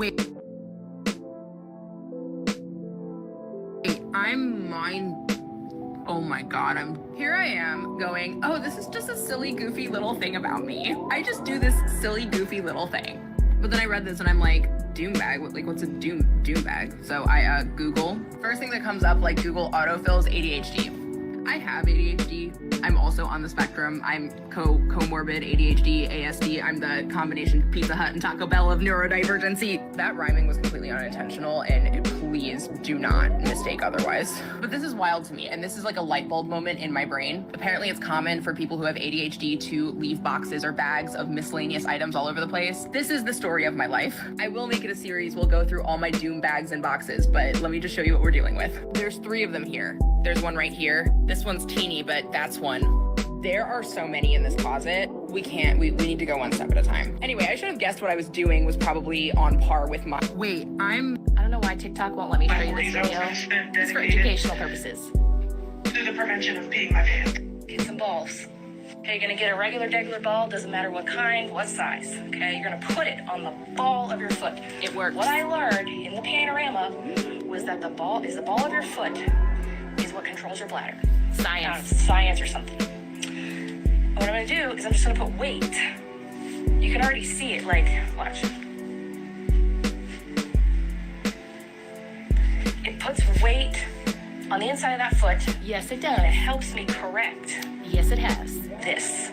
Wait, oh my God, here I am going, oh, this is just a silly, goofy little thing about me. I just do this silly, goofy little thing. But then I read this and I'm like, doom bag? What's a doom bag? So I Google. First thing that comes up, like Google autofills ADHD. I have ADHD. I'm also on the spectrum. I'm comorbid ADHD, ASD. I'm the combination Pizza Hut and Taco Bell of neurodivergency. That rhyming was completely unintentional, and please do not mistake otherwise. But this is wild to me, and this is like a light bulb moment in my brain. Apparently it's common for people who have ADHD to leave boxes or bags of miscellaneous items all over the place. This is the story of my life. I will make it a series. We'll go through all my doom bags and boxes, but let me just show you what we're dealing with. There's 3 of them here. There's one right here. This one's teeny, but that's one. There are so many in this closet. We need to go one step at a time. Anyway, I should have guessed what I was doing was probably on par with my... Wait, I don't know why TikTok won't let me show you this video. It's for educational purposes. To the prevention of peeing my pants. Get some balls. Okay, you're gonna get a regular ball, doesn't matter what kind, what size. Okay, you're gonna put it on the ball of your foot. It works. What I learned in the panorama was that the ball of your foot is what controls your bladder. Science. Science or something. What I'm gonna do is I'm just gonna put weight. You can already see it, like, watch. It puts weight on the inside of that foot. Yes, it And it does. helps me correct Yes, it has. this.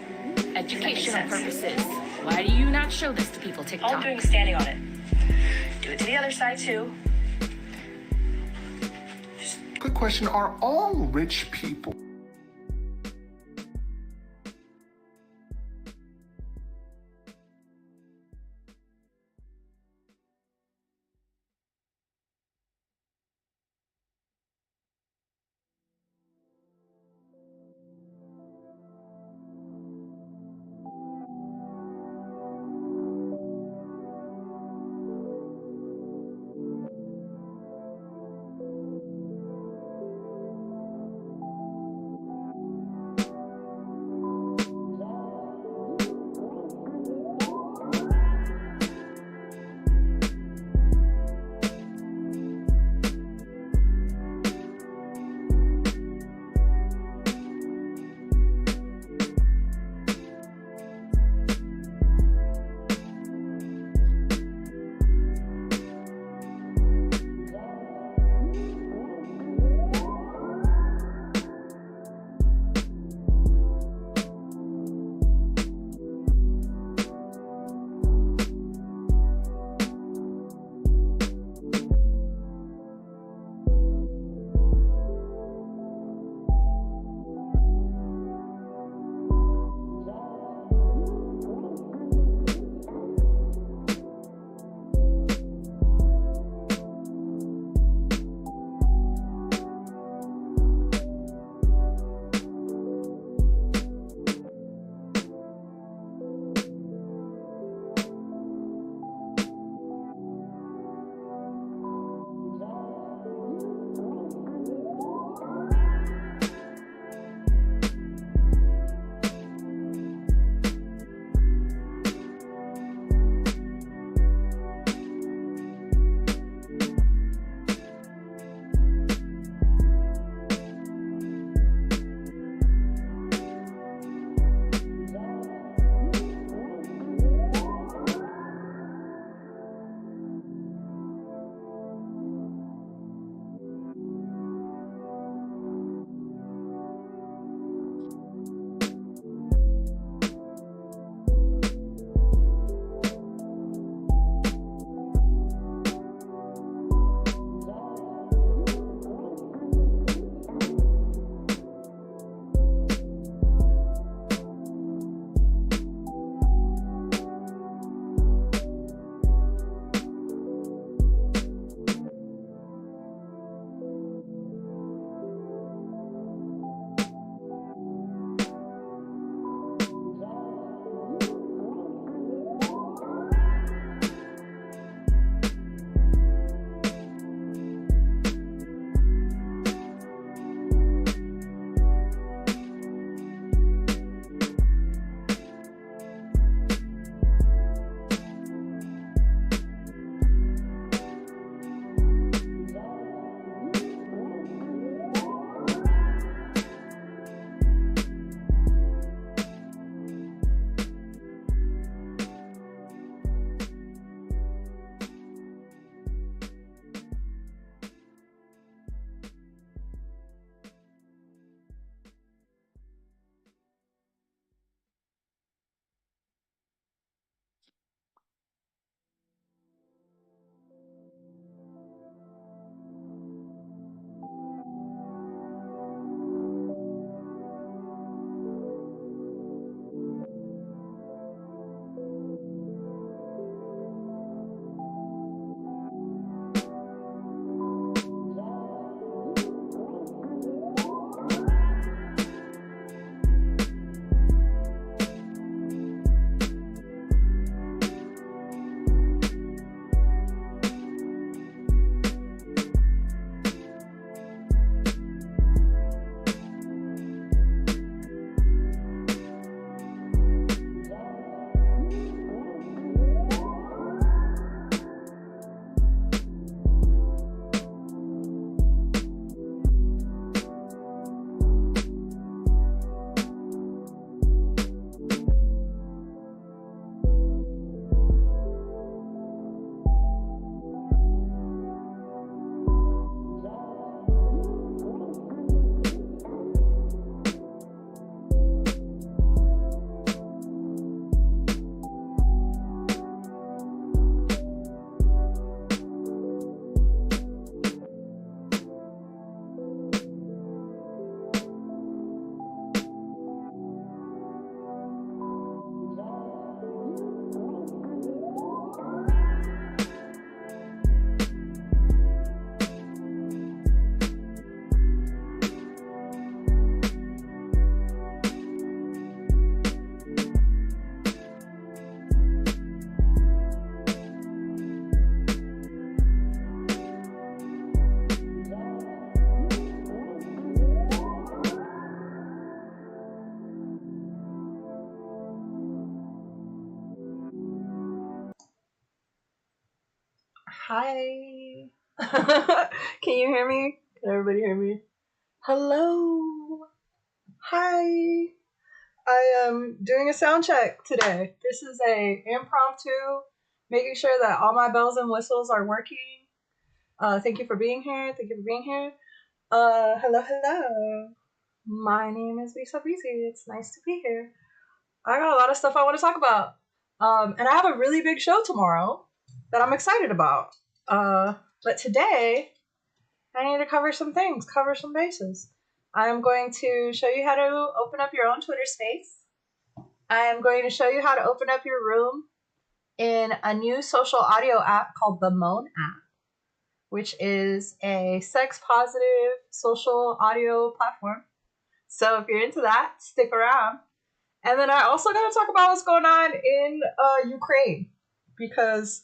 Educational That makes purposes. Why do you not show this to people, All TikTok? I'm doing is standing on it. Do it to the other side too. Quick question, are all rich people Hi. Can you hear me? Can everybody hear me? Hello. Hi. I am doing a sound check today. This is a impromptu, making sure that all my bells and whistles are working. Thank you for being here. Thank you for being here. Hello. My name is Lisa Breezy. It's nice to be here. I got a lot of stuff I want to talk about. And I have a really big show tomorrow that I'm excited about. But today, I need to cover some things, cover some bases. I am going to show you how to open up your own Twitter space. I am going to show you how to open up your room in a new social audio app called the Moan app, which is a sex-positive social audio platform. So if you're into that, stick around. And then I also got to talk about what's going on in Ukraine, because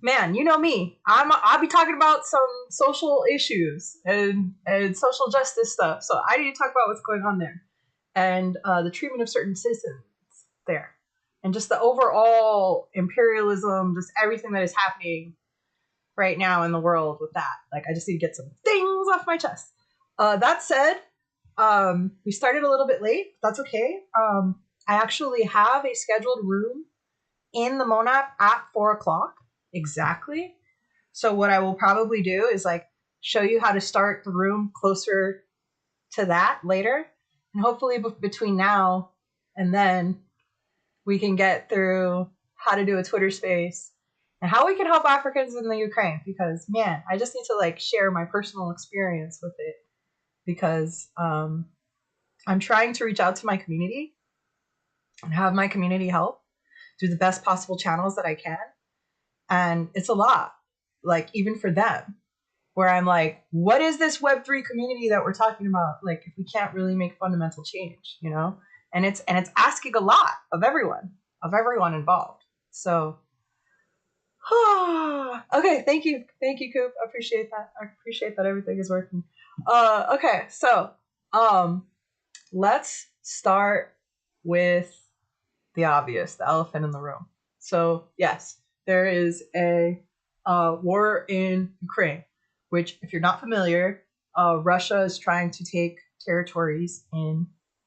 man, you know me. I'll be talking about some social issues and social justice stuff. So I need to talk about what's going on there and the treatment of certain citizens there, and just the overall imperialism, just everything that is happening right now in the world with that. Like, I just need to get some things off my chest. That said, we started a little bit late, but that's okay. I actually have a scheduled room in the Monap at 4:00 exactly. So what I will probably do is like show you how to start the room closer to that later, and hopefully between now and then we can get through how to do a Twitter space and how we can help Africans in the Ukraine, because man, I just need to like share my personal experience with it, because I'm trying to reach out to my community and have my community help through the best possible channels that I can. And it's a lot, like even for them, where I'm like, what is this Web3 community that we're talking about? Like, if we can't really make fundamental change, you know? And it's asking a lot of everyone involved. So, okay, thank you, Coop. I appreciate that. I appreciate that everything is working. Okay, so let's start with the obvious, the elephant in the room. So yes, there is a war in Ukraine, which, if you're not familiar, Russia is trying to take territories in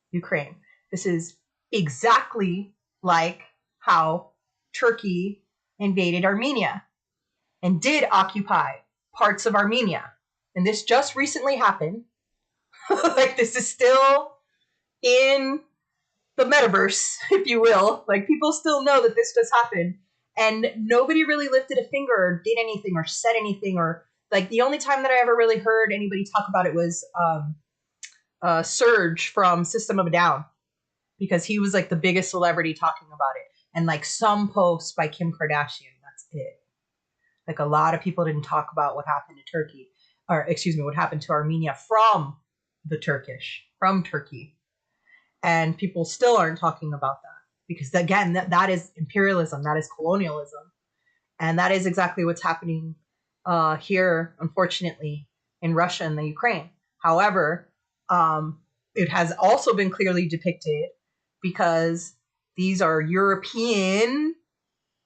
Ukraine. This is exactly like how Turkey invaded Armenia and did occupy parts of Armenia. And this just recently happened. Like, this is still in the metaverse, if you will. Like, people still know that this just happened, and nobody really lifted a finger or did anything or said anything, or like the only time that I ever really heard anybody talk about it was Serge from System of a Down, because he was like the biggest celebrity talking about it, and like some posts by Kim Kardashian. That's it. Like, a lot of people didn't talk about what happened to Turkey, or excuse me, what happened to Armenia from Turkey. And people still aren't talking about that, because again, that is imperialism, that is colonialism, and that is exactly what's happening here, unfortunately, in Russia and the Ukraine. However, it has also been clearly depicted, because these are European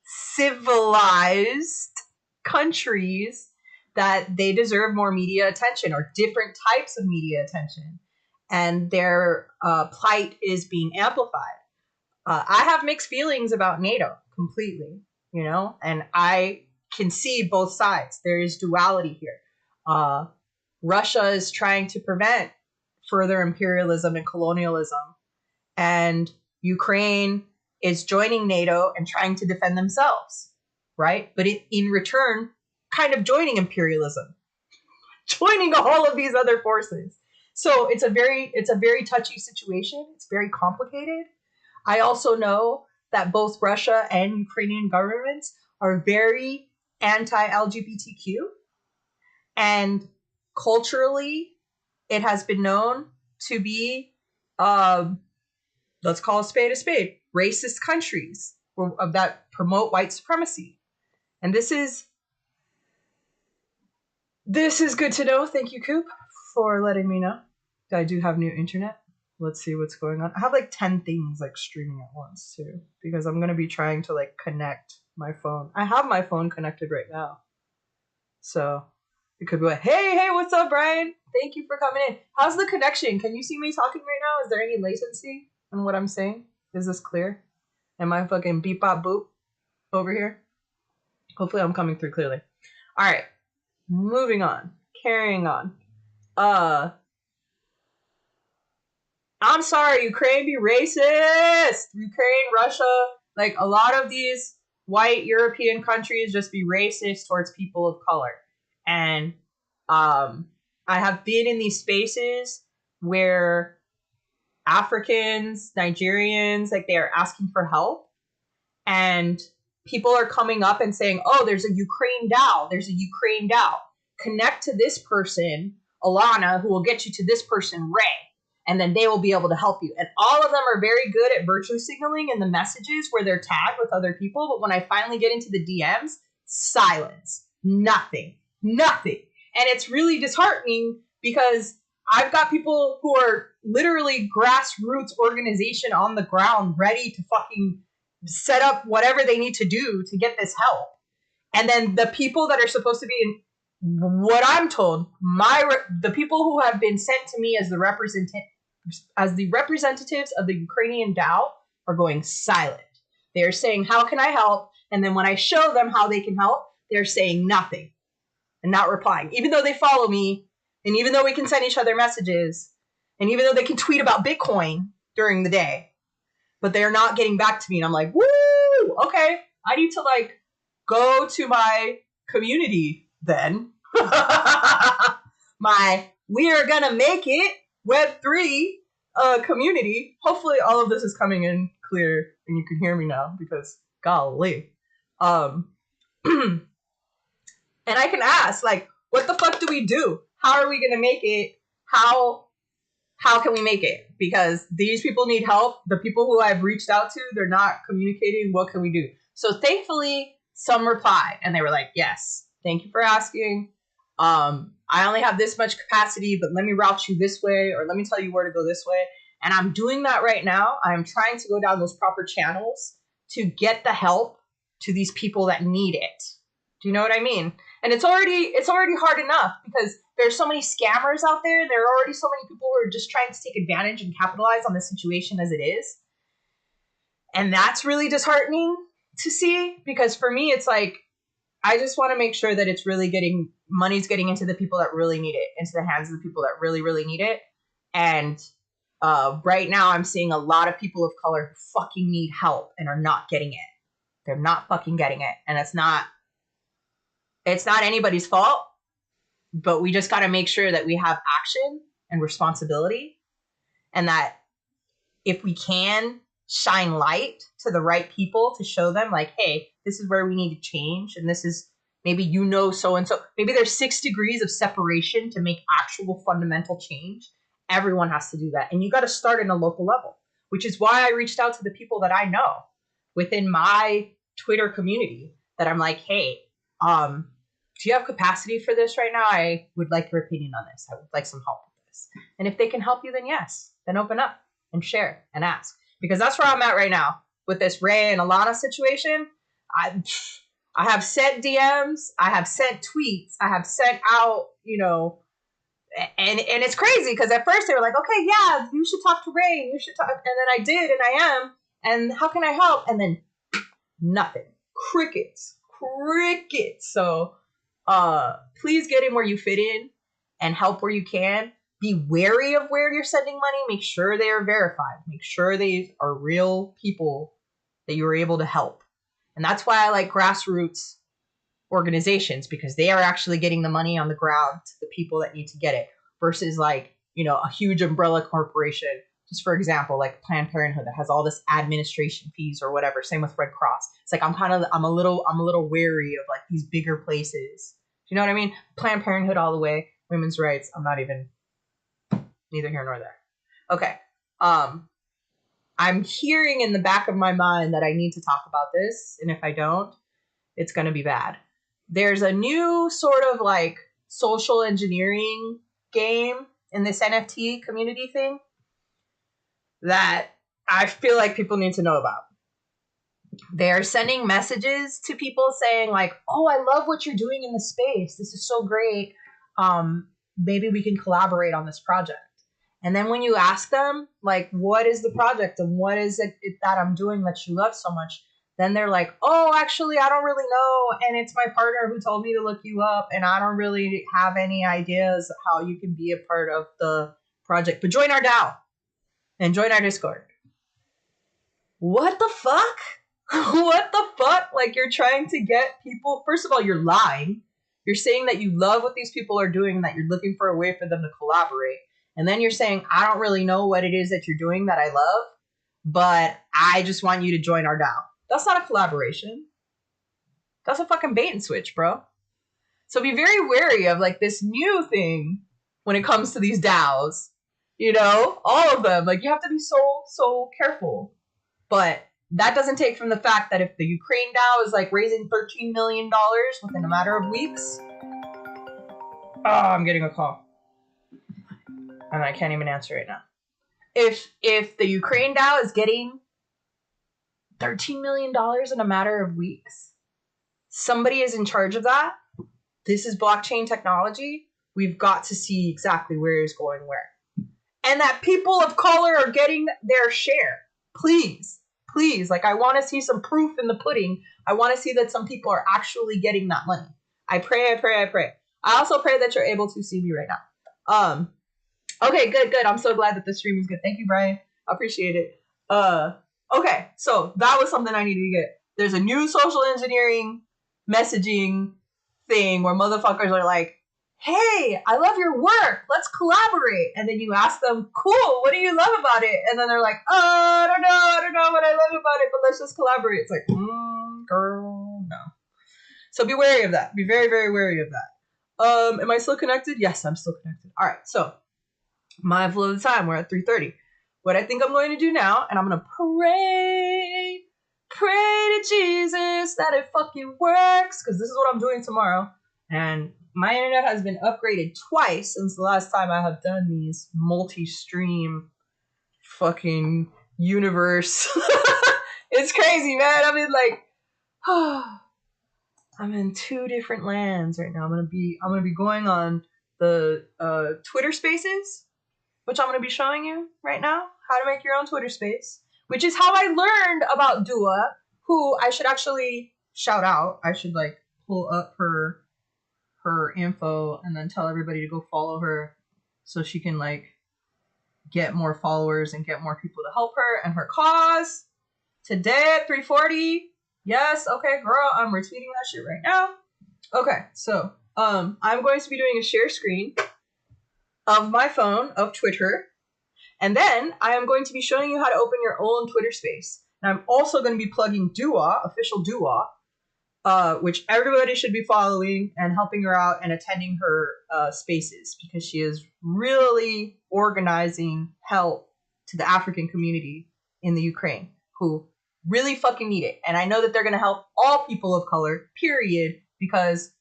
civilized countries, that they deserve more media attention, or different types of media attention, and their plight is being amplified. I have mixed feelings about NATO completely, you know, and I can see both sides. There is duality here. Russia is trying to prevent further imperialism and colonialism, and Ukraine is joining NATO and trying to defend themselves, right? But in return, kind of joining imperialism, joining all of these other forces. So it's a very touchy situation. It's very complicated. I also know that both Russia and Ukrainian governments are very anti-LGBTQ, and culturally, it has been known to be, let's call a spade, racist countries that promote white supremacy. And this is good to know. Thank you, Coop, for letting me know. I do have new internet. Let's see what's going on. I have like 10 things like streaming at once too, because I'm going to be trying to like connect my phone. I have my phone connected right now. So it could be like, hey, what's up, Brian? Thank you for coming in. How's the connection? Can you see me talking right now? Is there any latency in what I'm saying? Is this clear? Am I fucking beep bop boop over here? Hopefully I'm coming through clearly. All right, moving on, carrying on. I'm sorry, Ukraine be racist. Ukraine, Russia, like a lot of these white European countries just be racist towards people of color. And I have been in these spaces where Africans, Nigerians, like they are asking for help, and people are coming up and saying, oh, there's a Ukraine DAO. There's a Ukraine DAO. Connect to this person, Alana, who will get you to this person, Ray. And then they will be able to help you. And all of them are very good at virtue signaling in the messages where they're tagged with other people. But when I finally get into the DMs, silence. Nothing. And it's really disheartening because I've got people who are literally grassroots organization on the ground ready to fucking set up whatever they need to do to get this help. And then the people that are supposed to be in what I'm told, the people who have been sent to me as the representatives of the Ukrainian DAO are going silent. They're saying, how can I help? And then when I show them how they can help, they're saying nothing and not replying, even though they follow me, and even though we can send each other messages, and even though they can tweet about Bitcoin during the day, but they're not getting back to me. And I'm like, woo, okay, I need to like go to my community then. My we are gonna make it Web3 community. Hopefully all of this is coming in clear and you can hear me now, because golly. And I can ask, like, what the fuck do we do? How are we gonna make it? How can we make it? Because these people need help. The people who I've reached out to, they're not communicating. What can we do? So thankfully, some replied, and they were like, yes, thank you for asking. I only have this much capacity, but let me route you this way, or let me tell you where to go this way. And I'm doing that right now. I'm trying to go down those proper channels to get the help to these people that need it. Do you know what I mean? And it's already hard enough because there's so many scammers out there. There are already so many people who are just trying to take advantage and capitalize on the situation as it is. And that's really disheartening to see, because for me, it's like, I just want to make sure that it's really money's getting into the people that really need it, into the hands of the people that really, really need it. And right now I'm seeing a lot of people of color who fucking need help and are not getting it. They're not fucking getting it. And it's not anybody's fault, but we just got to make sure that we have action and responsibility, and that if we can shine light to the right people to show them like, hey, this is where we need to change. And this is maybe, so-and-so, maybe there's 6 degrees of separation to make actual fundamental change. Everyone has to do that. And you got to start in a local level, which is why I reached out to the people that I know within my Twitter community that I'm like, hey, do you have capacity for this right now? I would like your opinion on this. I would like some help with this. And if they can help you, then yes, then open up and share and ask. Because that's where I'm at right now with this Ray and Alana situation. I have sent DMs, I have sent tweets, I have sent out, and it's crazy because at first they were like, okay, yeah, you should talk to Ray, you should talk, and then I did, and I am, and how can I help? And then nothing, crickets. So please get in where you fit in and help where you can. Be wary of where you're sending money. Make sure they are verified. Make sure they are real people that you were able to help. And that's why I like grassroots organizations, because they are actually getting the money on the ground to the people that need to get it, versus like, a huge umbrella corporation. Just for example, like Planned Parenthood that has all this administration fees or whatever. Same with Red Cross. It's like I'm a little wary of like these bigger places. Do you know what I mean? Planned Parenthood all the way. Women's rights. I'm not even, neither here nor there. Okay. I'm hearing in the back of my mind that I need to talk about this, and if I don't, it's going to be bad. There's a new sort of like social engineering game in this NFT community thing that I feel like people need to know about. They're sending messages to people saying like, oh, I love what you're doing in the space. This is so great. Maybe we can collaborate on this project. And then when you ask them, like, what is the project and what is it that I'm doing that you love so much? Then they're like, oh, actually, I don't really know. And it's my partner who told me to look you up. And I don't really have any ideas how you can be a part of the project. But join our DAO and join our Discord. What the fuck? What the fuck? Like, you're trying to get people. First of all, you're lying. You're saying that you love what these people are doing and that you're looking for a way for them to collaborate. And then you're saying, I don't really know what it is that you're doing that I love, but I just want you to join our DAO. That's not a collaboration. That's a fucking bait and switch, bro. So be very wary of like this new thing when it comes to these DAOs. You know, all of them. Like, you have to be so careful. But that doesn't take from the fact that if the Ukraine DAO is like raising $13 million within a matter of weeks. Oh, I'm getting a call. And I can't even answer right now. If the Ukraine DAO is getting $13 million in a matter of weeks, somebody is in charge of that. This is blockchain technology. We've got to see exactly where it's going where. And that people of color are getting their share. Please. Like, I want to see some proof in the pudding. I want to see that some people are actually getting that money. I pray. I also pray that you're able to see me right now. Okay, good. I'm so glad that the stream is good. Thank you, Brian. I appreciate it. Okay, so that was something I needed to get. There's a new social engineering messaging thing where motherfuckers are like, hey, I love your work. Let's collaborate. And then you ask them, cool, what do you love about it? And then they're like, oh, I don't know what I love about it, but let's just collaborate. It's like, girl, no. So be wary of that. Be very, very wary of that. Am I still connected? Yes, I'm still connected. All right, so mindful of the time. We're at 3:30. What I think I'm going to do now, and I'm going to pray to Jesus that it fucking works, because this is what I'm doing tomorrow. And my internet has been upgraded twice since the last time I have done these multi-stream fucking universe. It's crazy, man. I mean, like, I'm in 2 different lands right now. I'm gonna be going on the Twitter Spaces, which I'm gonna be showing you right now how to make your own Twitter space, which is how I learned about Dua, who I should actually shout out. I should like pull up her info and then tell everybody to go follow her so she can like get more followers and get more people to help her and her cause. Today at 3:40. Yes, okay, girl, I'm retweeting that shit right now. Okay, so I'm going to be doing a share screen of my phone of Twitter, and then I am going to be showing you how to open your own Twitter space. And I'm also going to be plugging Dua, official Dua, which everybody should be following and helping her out and attending her spaces, because she is really organizing help to the African community in the Ukraine who really fucking need it. And I know that they're going to help all people of color, period, because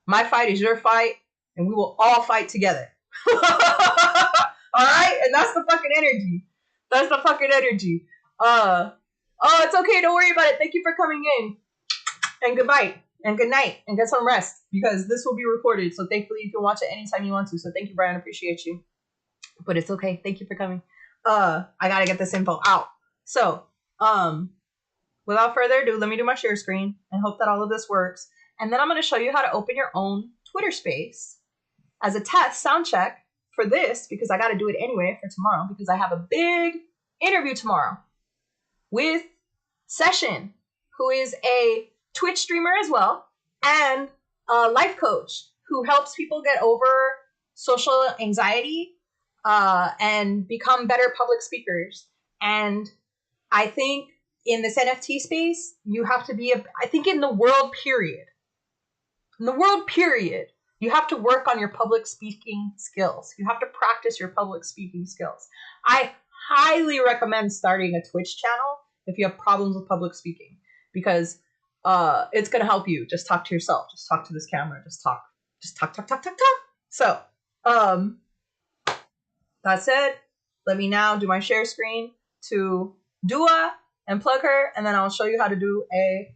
my fight is your fight and we will all fight together. All right? And that's the fucking energy. That's the fucking energy. Oh, it's okay. Don't worry about it. Thank you for coming in. And goodbye. And good night. And get some rest, because this will be recorded. So thankfully you can watch it anytime you want to. So thank you, Brian. I appreciate you. But it's okay. Thank you for coming. I gotta get this info out. So, without further ado, let me do my share screen and hope that all of this works. And then I'm going to show you how to open your own Twitter space as a test sound check for this, because I got to do it anyway for tomorrow, because I have a big interview tomorrow with Session, who is a Twitch streamer as well, and a life coach who helps people get over social anxiety and become better public speakers. And I think in this NFT space, you have to be, I think in the world period, you have to work on your public speaking skills. You have to practice your public speaking skills. I highly recommend starting a Twitch channel if you have problems with public speaking, because it's going to help you. Just talk to yourself. Just talk to this camera. Just talk. So, that said, let me now do my share screen to Dua and plug her, and then I'll show you how to do a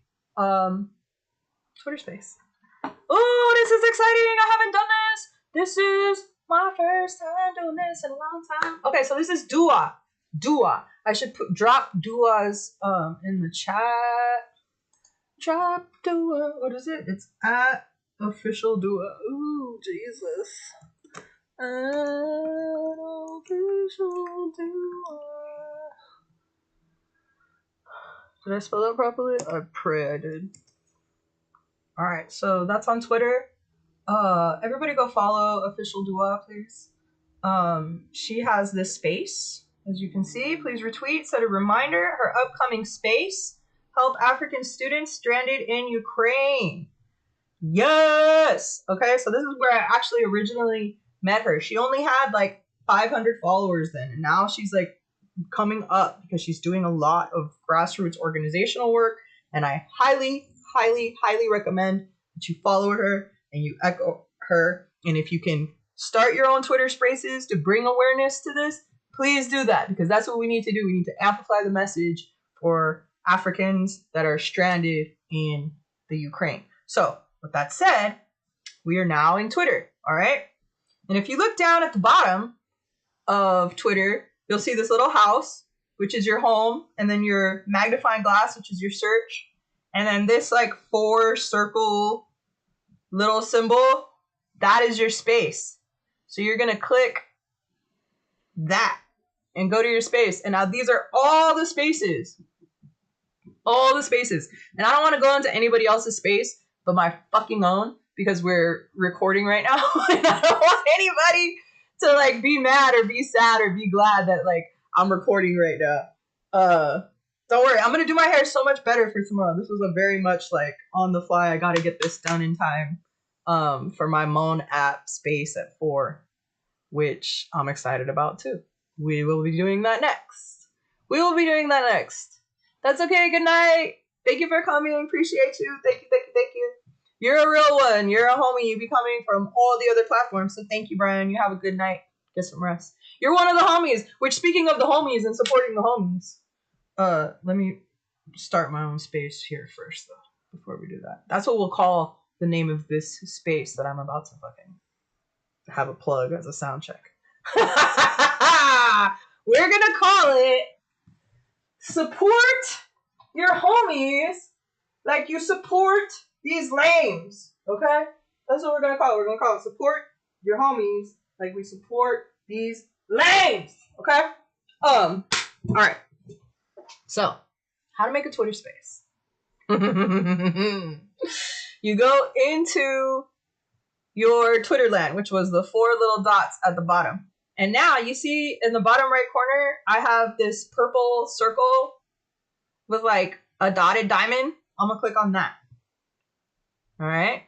Twitter space. Oh, this is exciting. I haven't done this. This is my first time doing this in a long time. Okay, so this is Dua. Dua. I should drop Dua's in the chat. Drop Dua. What is it? It's at official Dua. Ooh, Jesus. Official Dua. Did I spell that properly? I pray I did. Alright, so that's on Twitter. Everybody go follow official Dua, please. She has this space, as you can see. Please retweet, set a reminder. Her upcoming space, help African students stranded in Ukraine. Yes! Okay, so this is where I actually originally met her. She only had like 500 followers then, and now she's like coming up because she's doing a lot of grassroots organizational work, and I highly recommend that you follow her and you echo her. And if you can start your own Twitter spaces to bring awareness to this, please do that, because that's what we need to do. We need to amplify the message for Africans that are stranded in the Ukraine. So with that said, we are now in Twitter, all right? And if you look down at the bottom of Twitter, you'll see this little house, which is your home, and then your magnifying glass, which is your search, and then this like 4 circle little symbol, that is your space. So you're gonna click that and go to your space. And now these are all the spaces. All the spaces. And I don't want to go into anybody else's space but my fucking own, because we're recording right now. And I don't want anybody to like be mad or be sad or be glad that like I'm recording right now. Don't worry, I'm gonna do my hair so much better for tomorrow. This was a very much like on the fly, I gotta get this done in time for my Moan app space at 4, which I'm excited about too. We will be doing that next. That's okay. Good night. Thank you for coming. Appreciate you. Thank you. You're a real one. You're a homie. You be coming from all the other platforms. So thank you, Brian. You have a good night. Get some rest. You're one of the homies. Which, speaking of the homies and supporting the homies, let me start my own space here first, though, before we do that. That's what we'll call the name of this space that I'm about to fucking have a plug as a sound check. We're gonna call it Support Your Homies Like You Support These Lames. Okay? That's what we're gonna call it. We're gonna call it Support Your Homies Like We Support These Lames. Okay? Alright. So, how to make a Twitter space. You go into your Twitter land, which was the 4 little dots at the bottom. And now you see in the bottom right corner, I have this purple circle with like a dotted diamond. I'm gonna click on that. All right.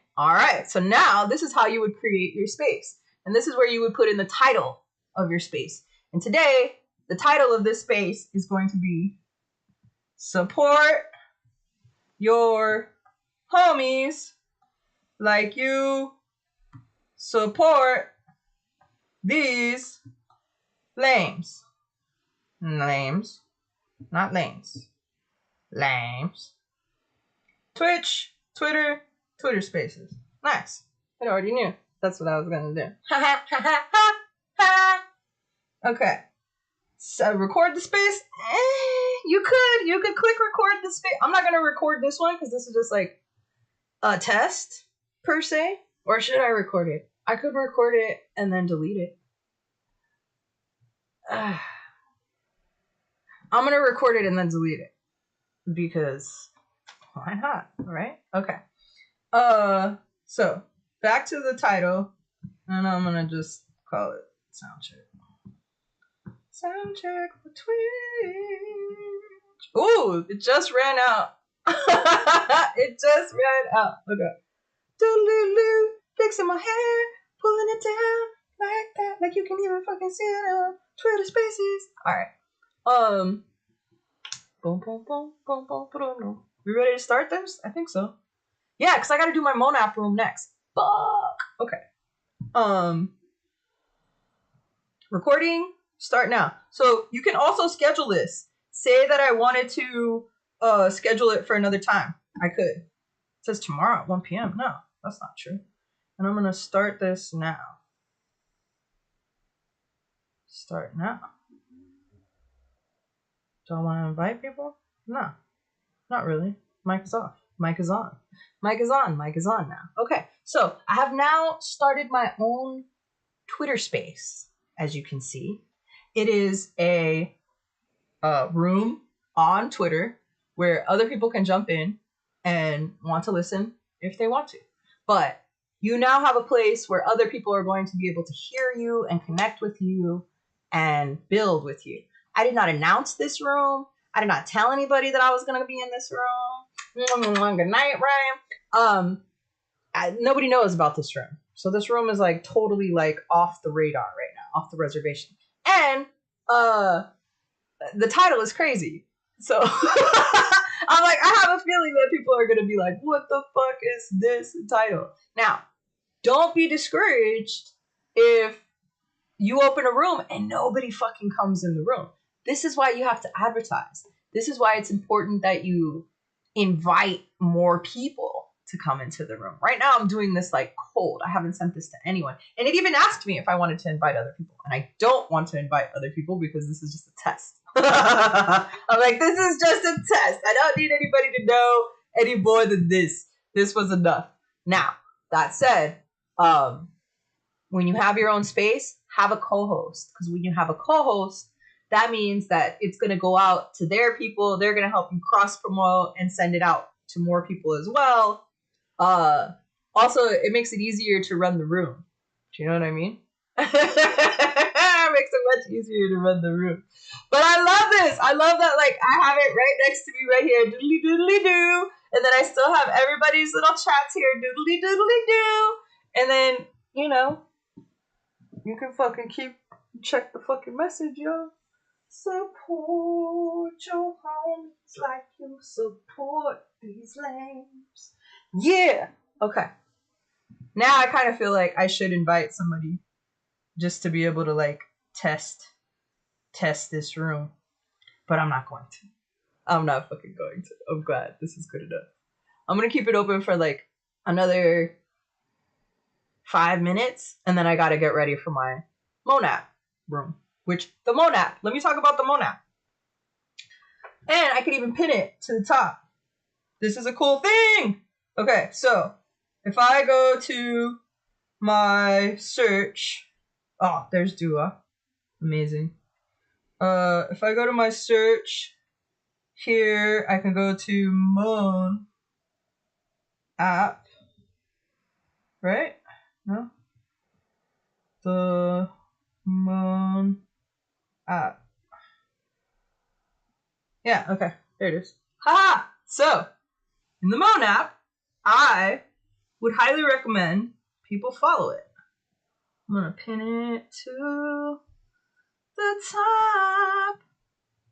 So now this is how you would create your space. And this is where you would put in the title of your space. And today, the title of this space is going to be Support Your Homies Like You Support These Lames. Lames. Not lames. Lames. Twitch, Twitter, Twitter Spaces. Nice. I already knew. That's what I was going to do. Okay. So record the space. You could click record the space. I'm not going to record this one because this is just like a test per se. Or should I record it? I could record it and then delete it. I'm going to record it and then delete it. Because why not? Right? Okay. So back to the title. And I'm going to just call it Soundcheck. Soundcheck for Twitch. Ooh, it just ran out. It just ran out. Okay. Doodle-doo-doo, fixing my hair, pulling it down like that, like you can even fucking see it on Twitter Spaces. All right. Boom, boom, boom, boom, boom, boom. We ready to start this? I think so. Yeah, because I got to do my Moan app room next. Fuck. Okay. Recording. Start now. So you can also schedule this. say that I wanted to schedule it for another time. I could. It says tomorrow at 1 p.m. No, that's not true. And I'm gonna start this now. Start now. Do I want to invite people? No, not really. Mic is off. Mic is on. Mic is on. Mic is on now. Okay, so I have now started my own Twitter space, as you can see. It is a room on Twitter where other people can jump in and want to listen if they want to. But you now have a place where other people are going to be able to hear you and connect with you and build with you. I did not announce this room. I did not tell anybody that I was going to be in this room. Good night, Ryan. Nobody knows about this room. So this room is like totally like off the radar right now, off the reservation. And the title is crazy. So I'm like, I have a feeling that people are going to be like, what the fuck is this title? Now, don't be discouraged if you open a room and nobody fucking comes in the room. This is why you have to advertise. This is why it's important that you invite more people to come into the room. Right now, I'm doing this like cold. I haven't sent this to anyone. And it even asked me if I wanted to invite other people. And I don't want to invite other people because this is just a test. I'm like, this is just a test. I don't need anybody to know any more than this. This was enough. Now, that said, when you have your own space, have a co-host. Because when you have a co-host, that means that it's going to go out to their people. They're going to help you cross-promote and send it out to more people as well. Also, it makes it easier to run the room. Do you know what I mean? It makes it much easier to run the room. But I love this. I love that, like, I have it right next to me right here. Doodly doodly doo. And then I still have everybody's little chats here. Doodly doodly doo. And then, you know, you can fucking check the fucking message, yo. Support your homies like you support these lames. Yeah. Okay. Now I kind of feel like I should invite somebody just to be able to like test this room. But I'm not going to. I'm not fucking going to. I'm glad this is good enough. I'm going to keep it open for like another 5 minutes. And then I got to get ready for my Monap room. Which, the Monap. Let me talk about the Monap. And I can even pin it to the top. This is a cool thing. Okay, so if I go to my search. Oh, there's Dua. Amazing. If I go to my search here, I can go to Moon app. Right? No? The Moon app. Yeah, okay. There it is. Haha! So, in the Moon app, I would highly recommend people follow it. I'm gonna pin it to the top.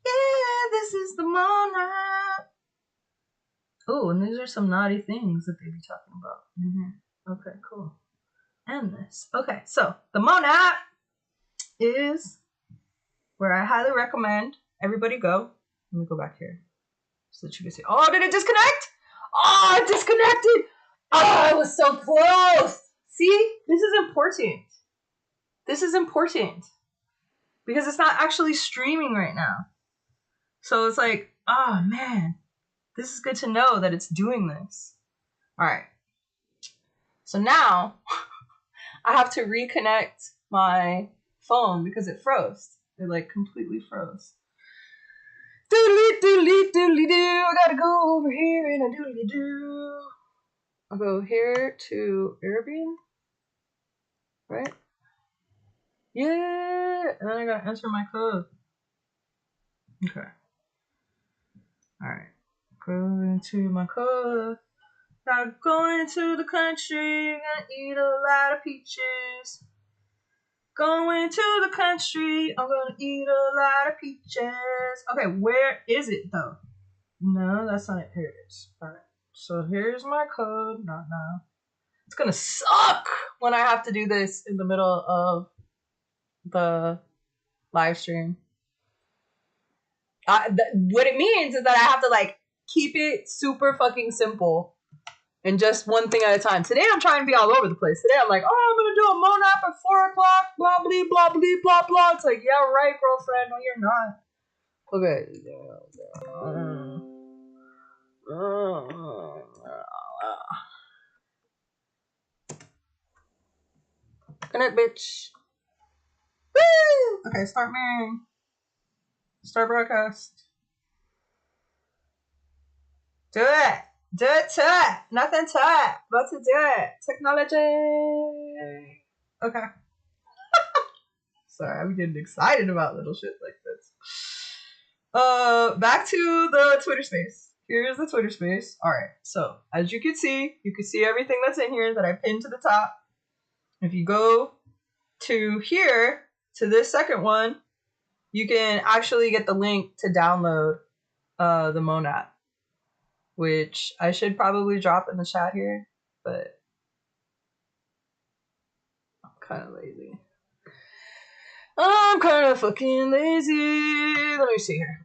Yeah, this is the Moon app. Oh, and these are some naughty things that they be talking about in here. Okay, cool. And this. Okay, so the Moon app is where I highly recommend everybody go. Let me go back here so that you can see. Oh, did it disconnect? Oh, it disconnected. Oh, it was so close. See, this is important. This is important because it's not actually streaming right now. So it's like, oh man, this is good to know that it's doing this. All right. So now I have to reconnect my phone because it froze. It like completely froze. Doodly doodly doodly doo. I gotta go over here and a doodly doo. I'll go here to Airbnb. Right? Yeah. And then I gotta enter my code. Okay. Alright. Go into my code. Gotta go into the country. Gonna eat a lot of peaches. Going to the country, I'm gonna eat a lot of peaches. Okay, where is it though? No, that's not it. Here it is. Alright, so here's my code. Not now. It's gonna suck when I have to do this in the middle of the live stream. What it means is that I have to like keep it super fucking simple and just one thing at a time. Today I'm trying to be all over the place. Today I'm like, oh, I'm gonna do a moan app at 4 o'clock, blah blah blah blah blah blah. It's like, yeah, right, girlfriend. No, you're not. Okay. Good night, bitch. Woo! Okay, start marrying. Start broadcast. Do it. Do it to it. Nothing to it. But to do it. Technology. Okay. Sorry, I'm getting excited about little shit like this. Back to the Twitter space. Here's the Twitter space. Alright, so as you can see everything that's in here that I pinned to the top. If you go to here, to this second one, you can actually get the link to download the Moan app, which I should probably drop in the chat here, but I'm kind of lazy. I'm kind of fucking lazy. Let me see here.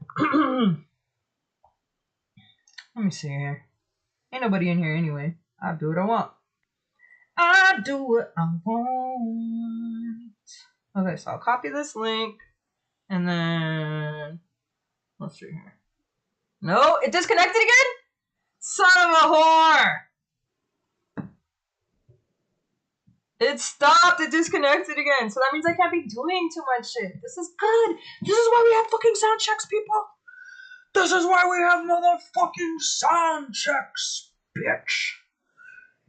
Let me see here. Ain't nobody in here anyway. I do what I want. I do what I want. Okay, so I'll copy this link. And then... let's see here. No, it disconnected again? Son of a whore! It stopped. It disconnected again. So that means I can't be doing too much shit. This is good. This is why we have fucking sound checks, people. This is why we have motherfucking sound checks, bitch.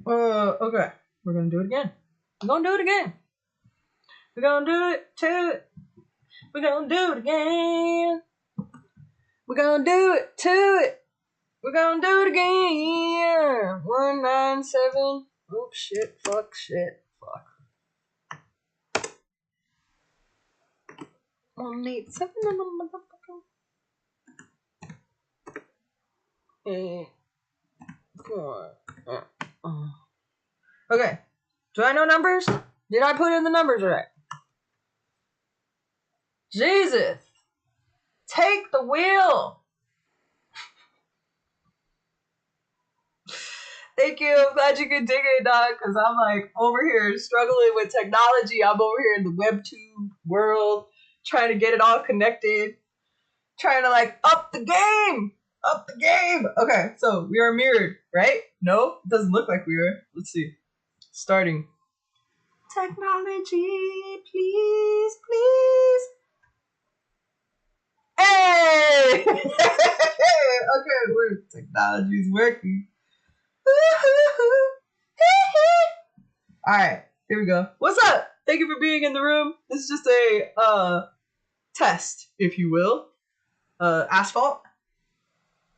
Okay. We're gonna do it again. We're gonna do it again. We're gonna do it to it. We're gonna do it again. We're gonna do it to it. We're gonna do it again. 197. Oh shit. Fuck shit. Fuck. 187 on the motherfucking. 8, 4. Okay. Do I know numbers? Did I put in the numbers right? Jesus. Take the wheel. Thank you. I'm glad you can dig it, dog, because I'm like over here struggling with technology. I'm over here in the WebTube world trying to get it all connected. Trying to like up the game. Up the game. Okay, so we are mirrored, right? No, it doesn't look like we are. Let's see. Starting. Technology, please, please. Hey! Okay, technology's working. Alright, here we go. What's up? Thank you for being in the room. This is just a test, if you will. Asphalt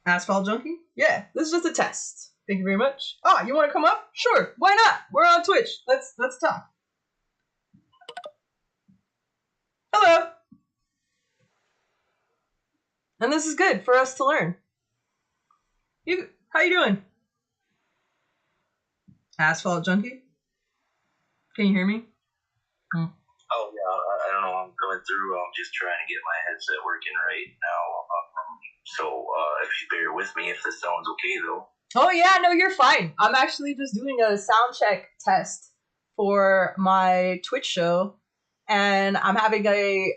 junkie? Yeah, this is just a test. Thank you very much. Oh, you want to come up? Sure, why not? We're on Twitch. Let's talk. Hello. And this is good for us to learn. How you doing? Asphalt junkie? Can you hear me? Oh yeah, I don't know. I'm going through. I'm just trying to get my headset working right now. So if you bear with me, if this sounds okay though. Oh yeah, no, you're fine. I'm actually just doing a sound check test for my Twitch show, and I'm having a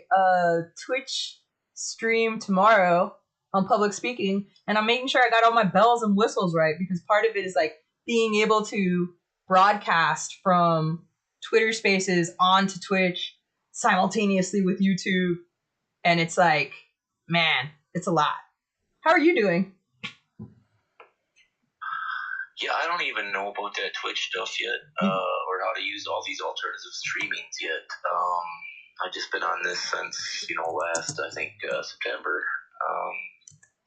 Twitch stream tomorrow on public speaking, and I'm making sure I got all my bells and whistles right, because part of it is like being able to broadcast from Twitter Spaces onto Twitch simultaneously with YouTube, and it's like, man, it's a lot. How are you doing? Yeah, I don't even know about that Twitch stuff yet, or how to use all these alternative streamings yet. I've just been on this since last I think September.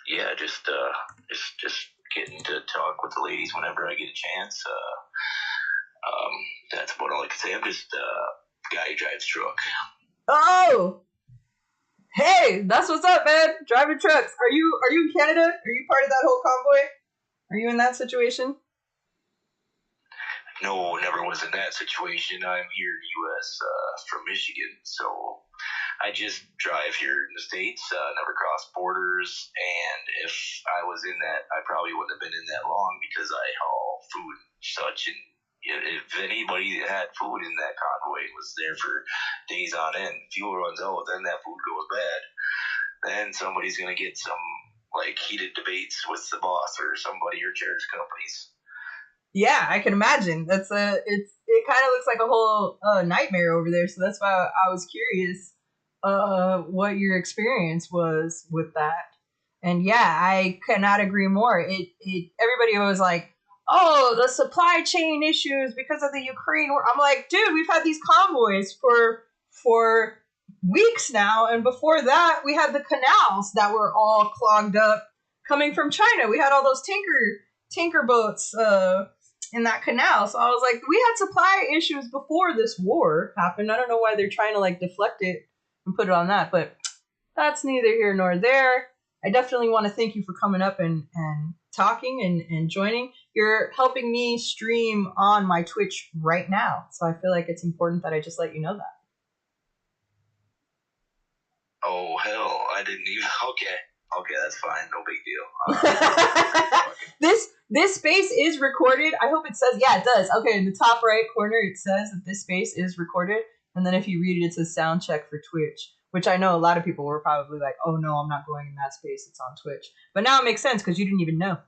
Yeah, just getting to talk with the ladies whenever I get a chance. That's about all I can say. I'm just a guy who drives truck. Oh, hey, that's what's up, man. Driving trucks. Are you in Canada? Are you part of that whole convoy? Are you in that situation? No, never was in that situation. I'm here in the U.S. from Michigan, so I just drive here in the States, never cross borders, and if I was in that, I probably wouldn't have been in that long because I haul food and such, and if anybody that had food in that convoy was there for days on end, fuel runs out, then that food goes bad. Then somebody's going to get some like heated debates with the boss or somebody or chairs companies. Yeah, I can imagine. It kind of looks like a whole nightmare over there. So that's why I was curious what your experience was with that. And yeah, I cannot agree more. Everybody was like, "Oh, the supply chain issues because of the Ukraine war." I'm like, dude, we've had these convoys for weeks now, and before that, we had the canals that were all clogged up coming from China. We had all those tanker boats in that canal. So I was like, we had supply issues before this war happened. I don't know why they're trying to like deflect it and put it on that, but that's neither here nor there. I definitely want to thank you for coming up and talking and joining. You're helping me stream on my Twitch right now, so I feel like it's important that I just let you know that. Oh, hell, I didn't even... Okay, that's fine. No big deal. This space is recorded. I hope it says... Yeah, it does. Okay, in the top right corner, it says that this space is recorded. And then if you read it, it says sound check for Twitch, which I know a lot of people were probably like, oh, no, I'm not going in that space. It's on Twitch. But now it makes sense because you didn't even know.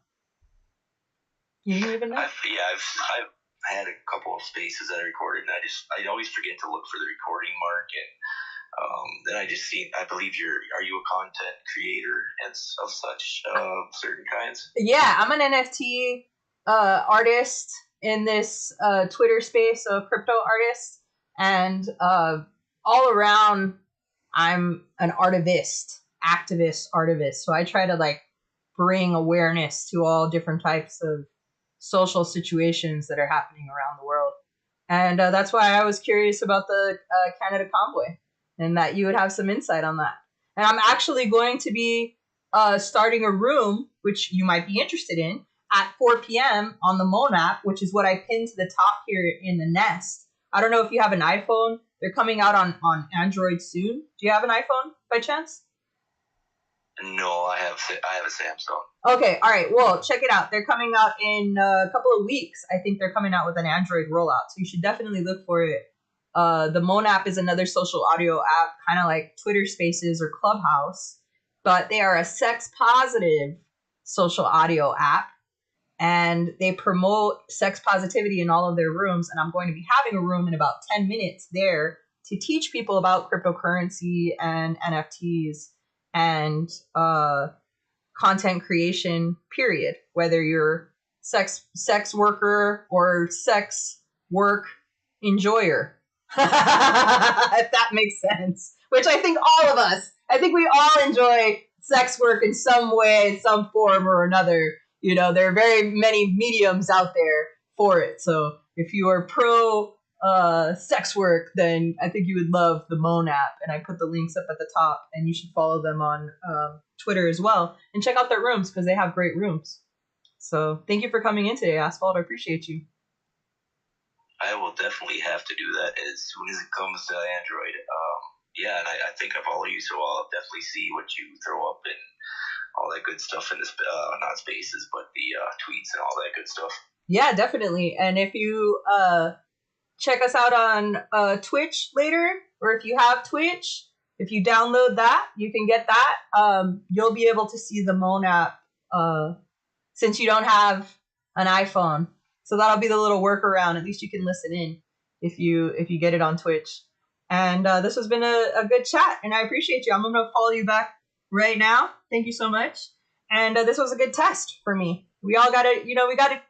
You didn't even know? I've had a couple of spaces that I recorded, and I always forget to look for the recording mark, and then I just see, I believe are you a content creator and of such certain kinds? Yeah, I'm an NFT artist in this Twitter space, so a crypto artist, and all around I'm an activist. So I try to like bring awareness to all different types of social situations that are happening around the world, and that's why I was curious about the Canada convoy, and that you would have some insight on that. And I'm actually going to be starting a room, which you might be interested in, at 4 p.m. on the Moan app, which is what I pinned to the top here in the nest. I don't know if you have an iPhone. They're coming out on Android soon. Do you have an iPhone by chance? No, I have a Samsung. Okay, all right. Well, check it out. They're coming out in a couple of weeks. I think they're coming out with an Android rollout, so you should definitely look for it. The Moan app is another social audio app, kind of like Twitter Spaces or Clubhouse, but they are a sex-positive social audio app, and they promote sex positivity in all of their rooms, and I'm going to be having a room in about 10 minutes there to teach people about cryptocurrency and NFTs and content creation, period. Whether you're sex worker or sex work enjoyer. If that makes sense. Which I think we all enjoy sex work in some way, in some form or another. You know, there are very many mediums out there for it. So if you are pro sex work, then I think you would love the Moan app. And I put the links up at the top, and you should follow them on Twitter as well. And check out their rooms because they have great rooms. So thank you for coming in today, Asphalt. I appreciate you. I will definitely have to do that as soon as it comes to Android. Yeah, and I think I follow you, so I'll definitely see what you throw up and all that good stuff in this, not spaces, but the tweets and all that good stuff. Yeah, definitely. And if you check us out on Twitch later, or if you have Twitch, if you download that, you can get that. You'll be able to see the Moan app since you don't have an iPhone. So that'll be the little workaround. At least you can listen in if you get it on Twitch. And this has been a good chat, and I appreciate you. I'm going to follow you back right now. Thank you so much. And this was a good test for me. We all got to, we got to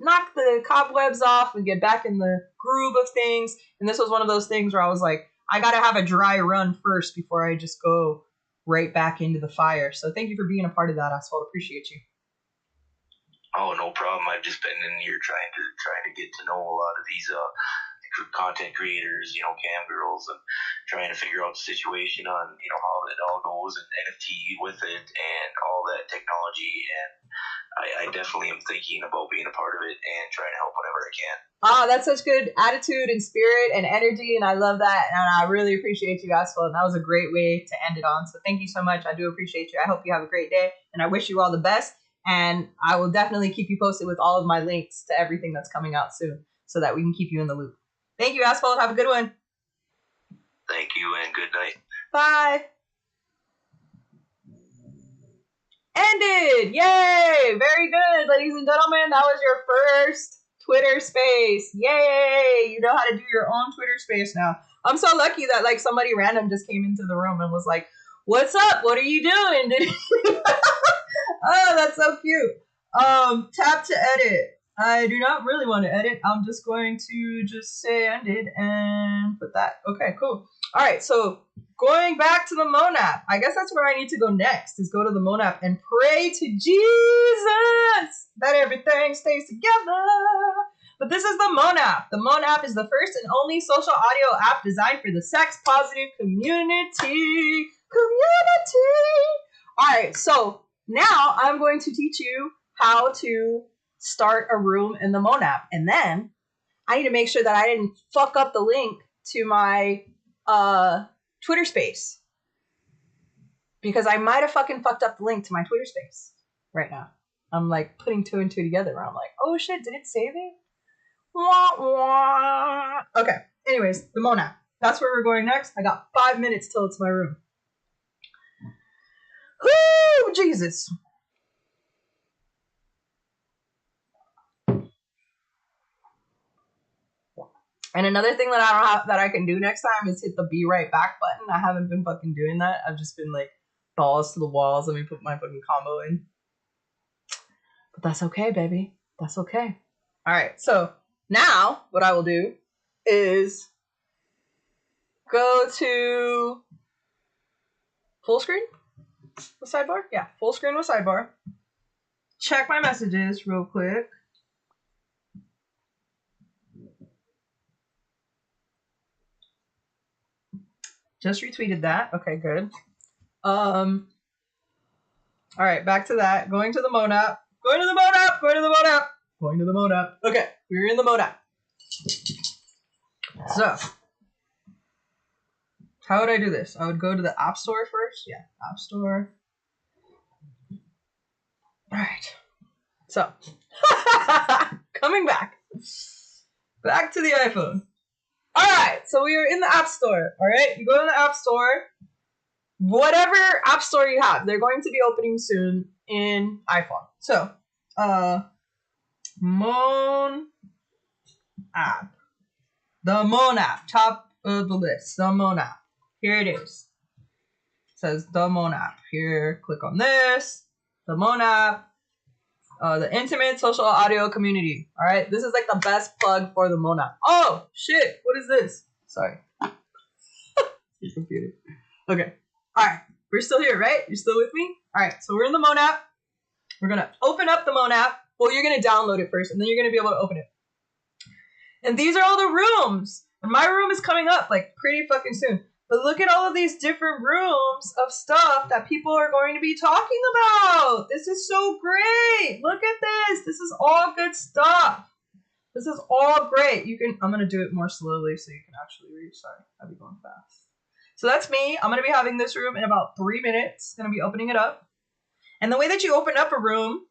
knock the cobwebs off and get back in the groove of things. And this was one of those things where I was like, I got to have a dry run first before I just go right back into the fire. So thank you for being a part of that, Asphalt. Appreciate you. Oh, no problem. I've just been in here trying to get to know a lot of these content creators, cam girls, and trying to figure out the situation on, how it all goes, and NFT with it, and all that technology. And I definitely am thinking about being a part of it and trying to help whenever I can. That's such good attitude and spirit and energy, and I love that, and I really appreciate you, Asphalt, and that was a great way to end it on, so thank you so much. I do appreciate you. I hope you have a great day, and I wish you all the best, and I will definitely keep you posted with all of my links to everything that's coming out soon, so that we can keep you in the loop. Thank you, Asphalt. Have a good one. Thank you, and good night. Bye. Ended! Yay! Very good, ladies and gentlemen. That was your first Twitter space. Yay! You know how to do your own Twitter space now. I'm so lucky that like somebody random just came into the room and was like, "What's up? What are you doing?" Oh, that's so cute. Tap to edit. I do not really want to edit. I'm just going to just say ended and put that. Okay, cool. All right, so going back to the Monap. I guess that's where I need to go next, is go to the Monap and pray to Jesus that everything stays together. But this is the Monap. The Monap is the first and only social audio app designed for the sex-positive community. All right, so now I'm going to teach you how to start a room in the Monap. And then I need to make sure that I didn't fuck up the link to my Twitter space, because I might have fucking fucked up the link to my Twitter space right now. I'm like putting two and two together where I'm like, oh shit, did it save it? Wah, wah. Okay, anyways, the Monap. That's where we're going next. I got 5 minutes till it's my room. Whoo, Jesus. And another thing that I don't have that I can do next time is hit the be right back button. I haven't been fucking doing that. I've just been like balls to the walls. Let me put my fucking combo in. But that's okay, baby. That's okay. All right. So now what I will do is go to full screen with sidebar. Yeah, full screen with sidebar. Check my messages real quick. Just retweeted that. Okay, good. All right, back to that. Going to the Monap. Going to the Monap. Going to the Monap. Going to the Monap. Okay, we're in the Monap. So, how would I do this? I would go to the App Store first. Yeah, App Store. All right. So, coming back. Back to the iPhone. All right, so we are in the App Store. All right, you go to the App Store. Whatever App Store you have, they're going to be opening soon in iPhone. So, Mon App. The Mon App, top of the list. The Mon App. Here it is. It says the Mon App. Here, click on this. The Mon App. The intimate social audio community. All right, this is like the best plug for the Monap. Oh shit! What is this? Sorry, your computer. Okay. All right, we're still here, right? You're still with me? All right. So we're in the Monap. We're gonna open up the Monap. Well, you're gonna download it first, and then you're gonna be able to open it. And these are all the rooms. And my room is coming up like pretty fucking soon. But look at all of these different rooms of stuff that people are going to be talking about. This is so great. Look at this. This is all good stuff. This is all great. I'm going to do it more slowly so you can actually read. Sorry, I'll be going fast. So that's me. I'm going to be having this room in about 3 minutes. Going to be opening it up. And the way that you open up a room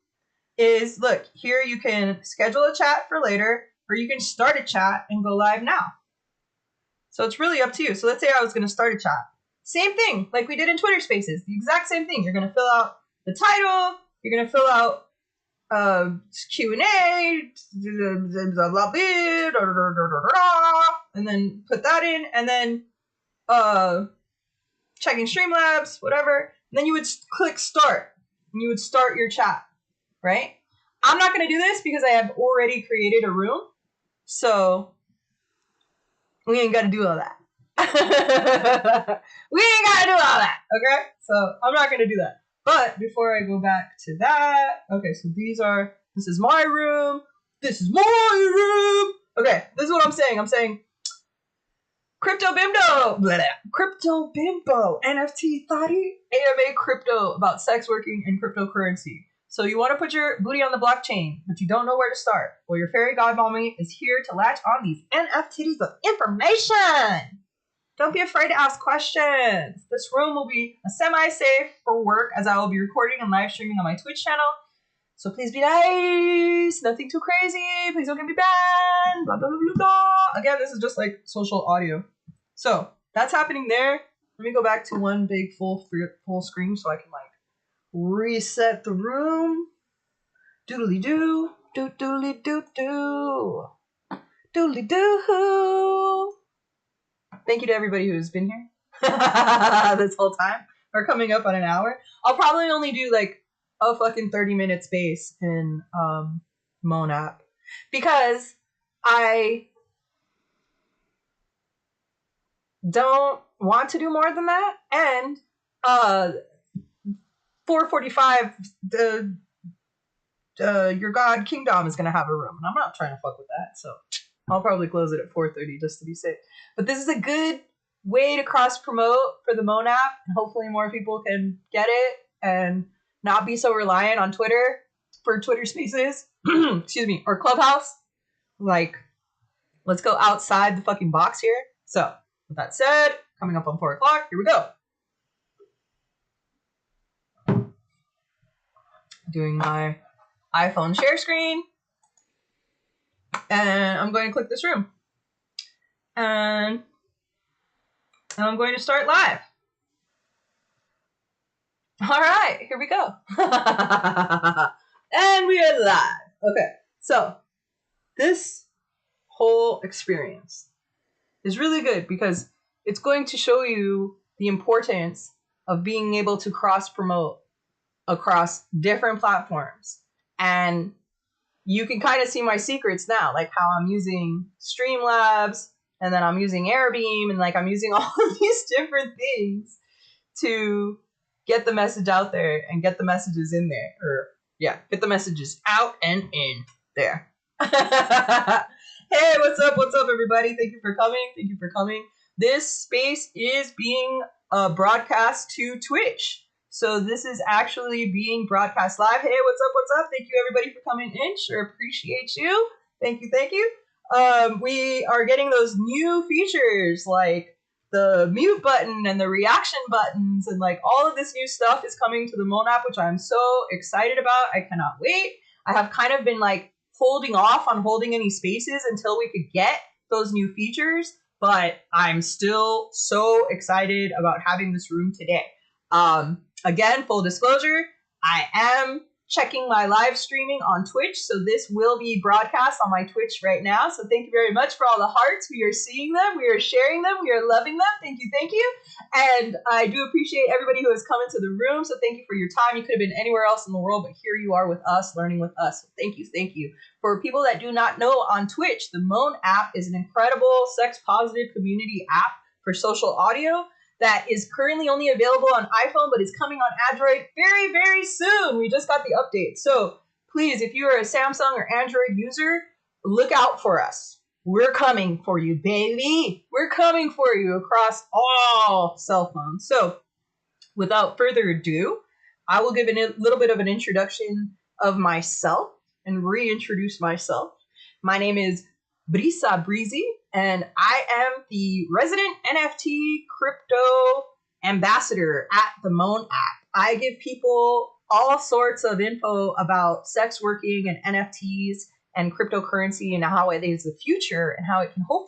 is, look, here you can schedule a chat for later, or you can start a chat and go live now. So it's really up to you. So let's say I was going to start a chat. Same thing, like we did in Twitter Spaces. The exact same thing. You're going to fill out the title. You're going to fill out Q&A, blah, blah, blah, and then put that in, and then checking Streamlabs, whatever. And then you would click start, and you would start your chat, right? I'm not going to do this because I have already created a room. So we ain't got to do all that. We ain't got to do all that, okay? So I'm not going to do that. But before I go back to that, okay, so this is my room. This is my room. Okay, this is what I'm saying. I'm saying, Crypto Bimbo, blah, blah. Crypto Bimbo, NFT Thotty, AMA Crypto about sex working and cryptocurrency. So you want to put your booty on the blockchain, but you don't know where to start. Well, your fairy godmommy is here to latch on these NFTs of information. Don't be afraid to ask questions. This room will be a semi-safe for work as I will be recording and live streaming on my Twitch channel. So please be nice. Nothing too crazy. Please don't get me banned. Blah, blah, blah, blah, blah. Again, this is just like social audio. So that's happening there. Let me go back to one big full screen so I can like reset the room. Doodly doo. Doodly doo doo. Doodly doo. Thank you to everybody who's been here this whole time. We're coming up on an hour. I'll probably only do like a fucking 30-minute space in Moan app because I don't want to do more than that. And 4:45, your god Kingdom is gonna have a room, and I'm not trying to fuck with that, so I'll probably close it at 4:30 just to be safe. But this is a good way to cross promote for the Moan app, and hopefully more people can get it and not be so reliant on Twitter for Twitter Spaces, excuse me, or Clubhouse. Like, let's go outside the fucking box here. So, with that said, coming up on 4 o'clock, here we go. Doing my iPhone share screen. And I'm going to click this room. And I'm going to start live. All right, here we go. And we are live. Okay, so this whole experience is really good because it's going to show you the importance of being able to cross-promote across different platforms. And you can kind of see my secrets now, like how I'm using Streamlabs, and then I'm using Airbeam, and like I'm using all of these different things to get the message out there and get the messages in there. Or yeah, get the messages out and in there. Hey, what's up? What's up, everybody? Thank you for coming. Thank you for coming. This space is being broadcast to Twitch. So this is actually being broadcast live. Hey, what's up? What's up? Thank you, everybody, for coming in. Sure appreciate you. Thank you. Thank you. We are getting those new features like the mute button and the reaction buttons, and like all of this new stuff is coming to the Moan app, which I'm so excited about. I cannot wait. I have kind of been like holding off on holding any spaces until we could get those new features, but I'm still so excited about having this room today. Again, full disclosure, I am checking my live streaming on Twitch, so this will be broadcast on my Twitch right now. So thank you very much for all the hearts. We are seeing them, we are sharing them, we are loving them. Thank you, thank you. And I do appreciate everybody who has come into the room, so thank you for your time. You could have been anywhere else in the world, but here you are with us, learning with us. So thank you, thank you. For people that do not know, on Twitch, the Moan app is an incredible sex-positive community app for social audio that is currently only available on iPhone, but is coming on Android very, very soon. We just got the update. So please, if you are a Samsung or Android user, look out for us. We're coming for you, baby. We're coming for you across all cell phones. So without further ado, I will give a little bit of an introduction of myself and reintroduce myself. My name is Brisa Breezy, and I am the resident NFT crypto ambassador at the Moan app. I give people all sorts of info about sex working and NFTs and cryptocurrency and how it is the future and how it can hopefully